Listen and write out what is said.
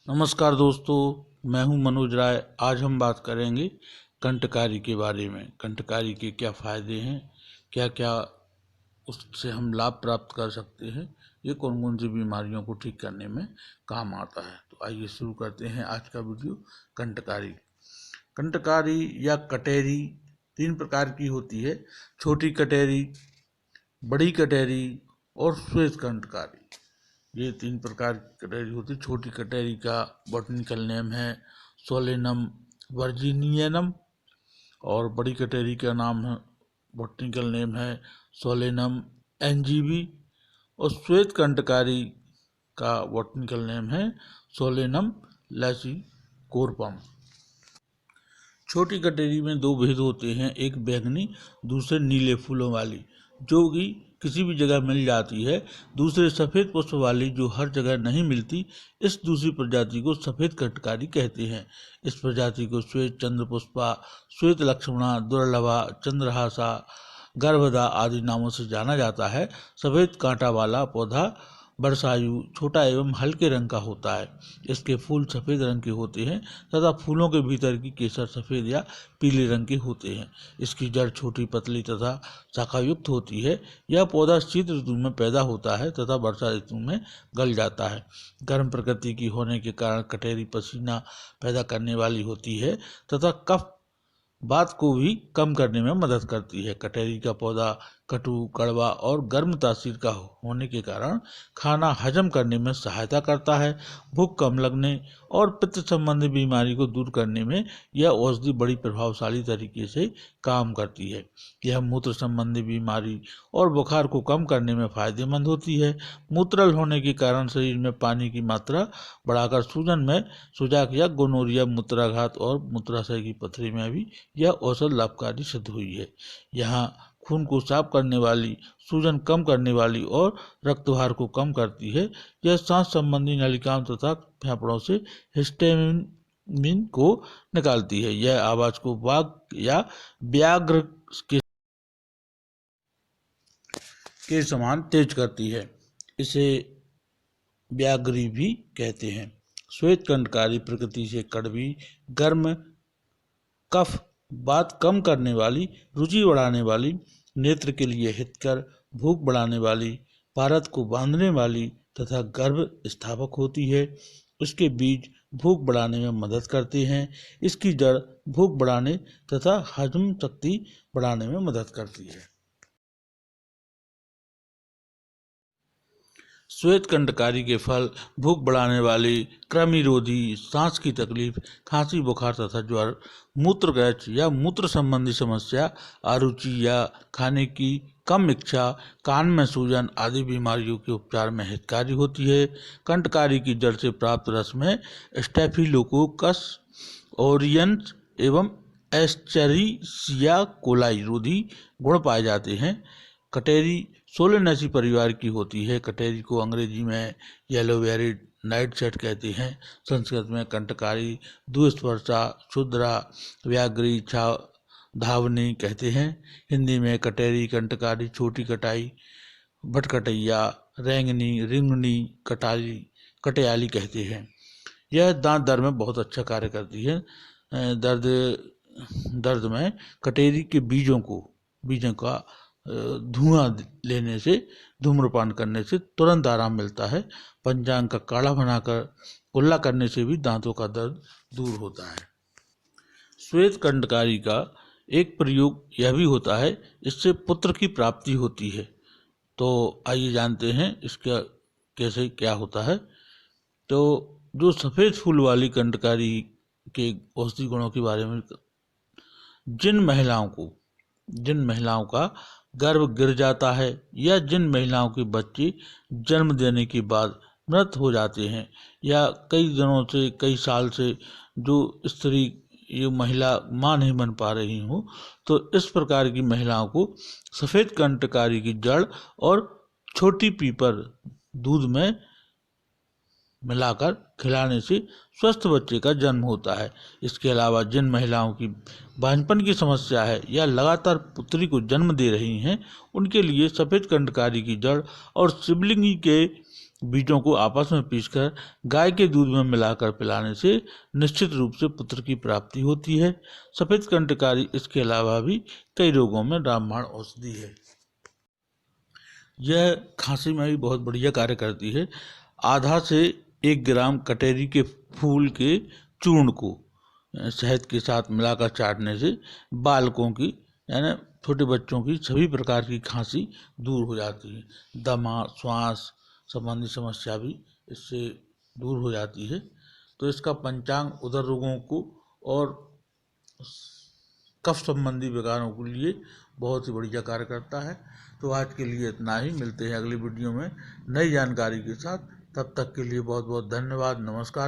नमस्कार दोस्तों, मैं हूं मनोज राय। आज हम बात करेंगे कंटकारी के बारे में। कंटकारी के क्या फ़ायदे हैं, क्या क्या उससे हम लाभ प्राप्त कर सकते हैं, ये कौन कौन सी बीमारियों को ठीक करने में काम आता है। तो आइए शुरू करते हैं आज का वीडियो। कंटकारी कंटकारी या कटेरी तीन प्रकार की होती है। छोटी कटेरी, बड़ी कटेरी और श्वेत कंटकारी। ये तीन प्रकार की कटहरी होती है। छोटी कटहरी का बॉटनिकल नेम है सोलेनम वर्जीनियनम और बड़ी कटहरी का नाम है बॉटनिकल नेम है सोलेनम एनजीबी और श्वेत कंटकारी का बॉटनिकल नेम है सोलेनम लैसिकोरपम। छोटी कटहरी में दो भेद होते हैं, एक बैंगनी, दूसरे नीले फूलों वाली, जो कि किसी भी जगह मिल जाती है। दूसरे सफ़ेद पुष्प वाली, जो हर जगह नहीं मिलती। इस दूसरी प्रजाति को सफ़ेद कंटकारी कहते हैं। इस प्रजाति को श्वेत चंद्रपुष्पा, श्वेत लक्ष्मणा, दुर्लभा, चंद्रहासा, गर्भदा आदि नामों से जाना जाता है। सफ़ेद कांटा वाला पौधा वर्षायु, छोटा एवं हल्के रंग का होता है। इसके फूल सफ़ेद रंग के होते हैं तथा फूलों के भीतर की केसर सफ़ेद या पीले रंग के होते हैं। इसकी जड़ छोटी, पतली तथा शाखायुक्त होती है। यह पौधा शीत ऋतु में पैदा होता है तथा वर्षा ऋतु में गल जाता है। गर्म प्रकृति की होने के कारण कटहरी पसीना पैदा करने वाली होती है तथा कफ बात को भी कम करने में मदद करती है। कटहरी का पौधा कटु, कड़वा और गर्म तासीर का होने के कारण खाना हजम करने में सहायता करता है। भूख कम लगने और पित्त संबंधी बीमारी को दूर करने में यह औषधि बड़ी प्रभावशाली तरीके से काम करती है। यह मूत्र संबंधी बीमारी और बुखार को कम करने में फायदेमंद होती है। मूत्रल होने के कारण शरीर में पानी की मात्रा बढ़ाकर सूजन में सुजाक या गोनोरिया, मूत्राघात और मूत्राशय की पथरी में भी यह औषध लाभकारी सिद्ध हुई है। यहाँ खून को साफ करने वाली, सूजन कम करने वाली और रक्तभार को कम करती है। यह सांस संबंधी नलिकाओं तथा फेफड़ों से हिस्टामिन को निकालती है। यह आवाज को बाघ या व्याघ्र के समान तेज करती है। इसे व्याघ्री भी कहते हैं। श्वेत कंटकारी प्रकृति से कड़वी, गर्म, कफ बात कम करने वाली, रुचि बढ़ाने वाली, नेत्र के लिए हितकर, भूख बढ़ाने वाली, पारद को बांधने वाली तथा गर्भ स्थापक होती है। इसके बीज भूख बढ़ाने में मदद करते हैं। इसकी जड़ भूख बढ़ाने तथा हजम शक्ति बढ़ाने में मदद करती है। श्वेत कंटकारी के फल भूख बढ़ाने वाली, कृमिरोधी, सांस की तकलीफ, खांसी, बुखार तथा ज्वर, मूत्रगैच या मूत्र संबंधी समस्या, अरुचि या खाने की कम इच्छा, कान में सूजन आदि बीमारियों के उपचार में हितकारी होती है। कंटकारी की जड़ से प्राप्त रस में स्टेफिलोकोकस ओरियंस एवं एस्चेरिशिया कोलाई रोधी गुण पाए जाते हैं। कटेरी सोलेनेसी परिवार की होती है। कटेरी को अंग्रेजी में येलोबेरी नाइटशेड कहते हैं। संस्कृत में कंटकारी, द्विस्पर्शा, क्षुद्रा, व्याघ्री, धावनी कहते हैं। हिंदी में कटेरी, कंटकारी, छोटी कटाई, भटकटैया, रेंगनी, रिंगनी, कटयाली कहते हैं। यह दांत दर्द में बहुत अच्छा कार्य करती है। दर्द में कटेरी के बीजों का धुआं लेने से, धूम्रपान करने से तुरंत आराम मिलता है। पंचांग का काढ़ा बनाकर कुल्ला करने से भी दांतों का दर्द दूर होता है। श्वेत कंटकारी का एक प्रयोग यह भी होता है, इससे पुत्र की प्राप्ति होती है। तो आइए जानते हैं इसका कैसे क्या होता है। तो जो सफ़ेद फूल वाली कंटकारी के औषधि गुणों के बारे में, जिन महिलाओं का गर्भ गिर जाता है या जिन महिलाओं के बच्चे जन्म देने के बाद मृत हो जाते हैं या कई दिनों से, कई साल से जो स्त्री, ये महिला मां नहीं बन पा रही हो, तो इस प्रकार की महिलाओं को सफ़ेद कंटकारी की जड़ और छोटी पीपर दूध में मिलाकर खिलाने से स्वस्थ बच्चे का जन्म होता है। इसके अलावा जिन महिलाओं की बांझपन की समस्या है या लगातार पुत्री को जन्म दे रही हैं, उनके लिए सफ़ेद कंटकारी की जड़ और सिबलिंगी के बीजों को आपस में पीसकर गाय के दूध में मिलाकर पिलाने से निश्चित रूप से पुत्र की प्राप्ति होती है। सफेद कंटकारी इसके अलावा भी कई रोगों में रामबाण औषधि है। यह खांसी में भी बहुत बढ़िया कार्य करती है। आधा से 1 ग्राम कटेरी के फूल के चूर्ण को शहद के साथ मिलाकर चाटने से बालकों की यानी छोटे बच्चों की सभी प्रकार की खांसी दूर हो जाती है। दमा, श्वास संबंधी समस्या भी इससे दूर हो जाती है। तो इसका पंचांग उदर रोगों को और कफ संबंधी विकारों के लिए बहुत ही बढ़िया कार्य करता है। तो आज के लिए इतना ही। मिलते हैं अगली वीडियो में नई जानकारी के साथ। तब तक के लिए बहुत बहुत धन्यवाद। नमस्कार।